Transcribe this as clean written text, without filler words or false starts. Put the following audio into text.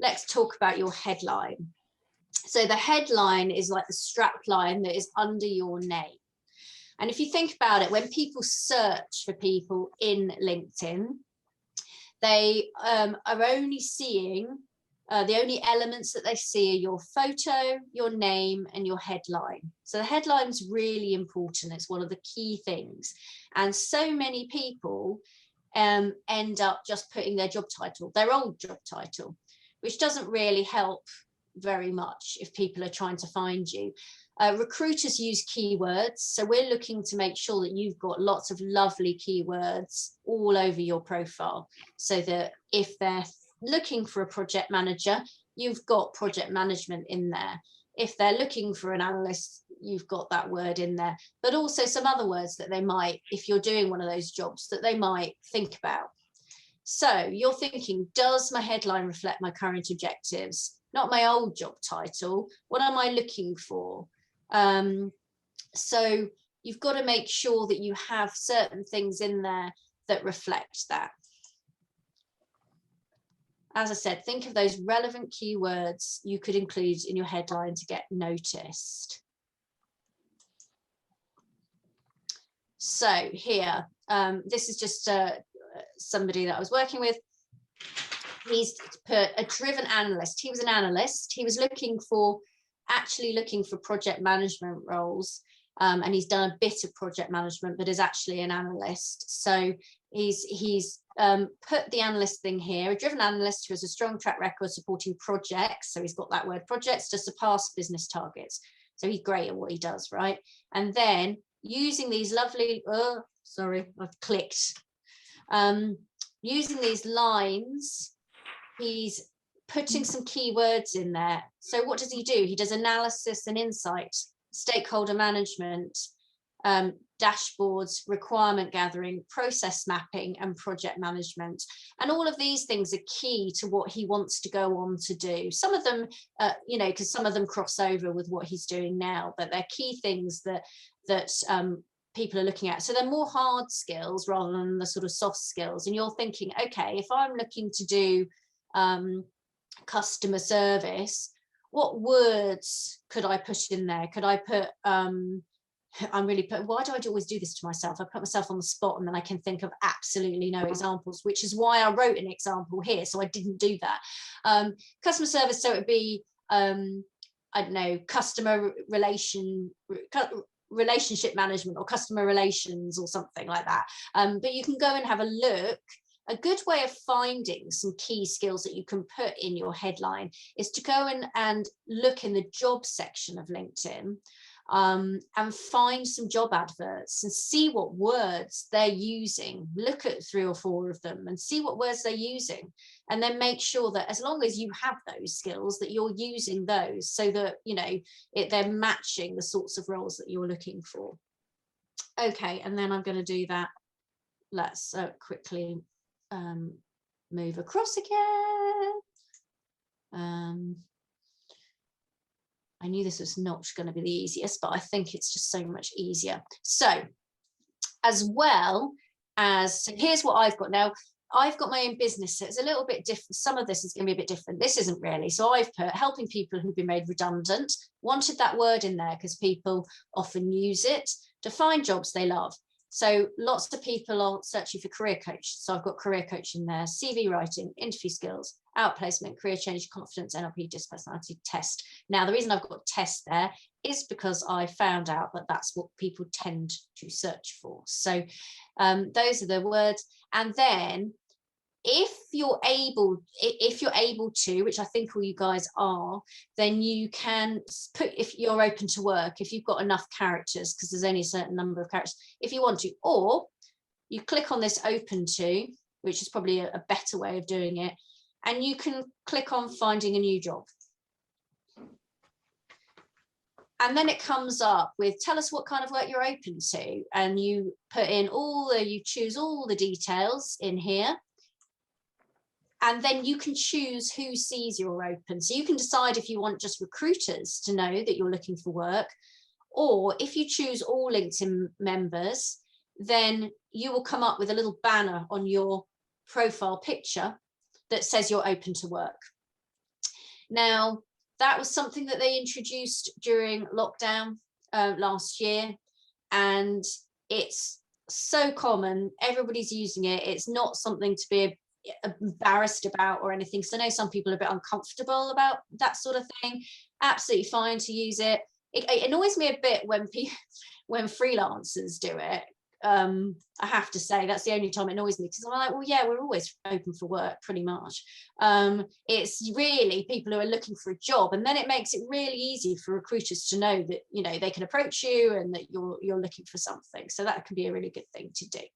let's talk about your headline. So the headline is like the strap line that is under your name. And if you think about it, when people search for people in LinkedIn, they are only seeing, the only elements that they see are your photo, your name, and your headline. So the headline is really important. It's one of the key things. And so many people end up just putting their job title, their old job title, which doesn't really help very much if people are trying to find you. Recruiters use keywords, so we're looking to make sure that you've got lots of lovely keywords all over your profile, so that if they're looking for a project manager, you've got project management in there. If they're looking for an analyst, you've got that word in there, but also some other words that they might, if you're doing one of those jobs, that they might think about. So you're thinking, does my headline reflect my current objectives? Not my old job title. What am I looking for? So you've got to make sure that you have certain things in there that reflect that. As I said, think of those relevant keywords you could include in your headline to get noticed. So here, this is just somebody that I was working with. He's put a driven analyst. He was an analyst. He was actually looking for project management roles. And he's done a bit of project management, but is actually an analyst. So he's put the analyst thing here, a driven analyst who has a strong track record supporting projects. So he's got that word, projects, to surpass business targets. So he's great at what he does, right? And then using these lovely, oh, sorry, I've clicked. Using these lines, he's putting some keywords in there. So what does he do? He does analysis and insight, stakeholder management, dashboards, requirement gathering, process mapping, and project management. And all of these things are key to what he wants to go on to do. Some of them, you know, because some of them cross over with what he's doing now, but they're key things that people are looking at. So they're more hard skills rather than the sort of soft skills. And you're thinking, okay, if I'm looking to do customer service, what words could I put in there? Could I put, why do I always do this to myself? I put myself on the spot and then I can think of absolutely no examples, which is why I wrote an example here. So I didn't do that. Customer service, so it would be, I don't know, customer relationship management or customer relations or something like that. But you can go and have a look. A good way of finding some key skills that you can put in your headline is to go in and look in the job section of LinkedIn and find some job adverts and see what words they're using. Look at 3 or 4 of them and see what words they're using, and then make sure that as long as you have those skills, that you're using those so that, you know, they're matching the sorts of roles that you're looking for. Okay, and then I'm going to do that. Let's quickly move across again. I knew this was not going to be the easiest, but I think it's just so much easier. So as well as, so here's what I've got now. I've got my own business, so it's a little bit different. Some of this is going to be a bit different. This isn't really. So I've put helping people who've been made redundant. Wanted that word in there because people often use it to find jobs they love. So lots of people are searching for career coach. So I've got career coach in there, CV writing, interview skills, outplacement, career change, confidence, NLP, DISC personality test. Now, the reason I've got test there is because I found out that that's what people tend to search for. So those are the words. And then if you're able to, which I think all you guys are, then you can put, if you're open to work, if you've got enough characters, because there's only a certain number of characters, if you want to, or you click on this open to, which is probably a better way of doing it, and you can click on finding a new job. And then it comes up with, tell us what kind of work you're open to. And you put in you choose all the details in here. And then you can choose who sees you're open. So you can decide if you want just recruiters to know that you're looking for work, or if you choose all LinkedIn members, then you will come up with a little banner on your profile picture that says you're open to work. Now, that was something that they introduced during lockdown last year, and it's so common. Everybody's using it. It's not something to be embarrassed about or anything. So I know some people are a bit uncomfortable about that sort of thing. Absolutely fine to use it. It annoys me a bit when people, when freelancers do it. I have to say that's the only time it annoys me, because I'm like, well, yeah, we're always open for work pretty much. It's really people who are looking for a job, and then it makes it really easy for recruiters to know that, you know, they can approach you and that you're looking for something. So that can be a really good thing to do.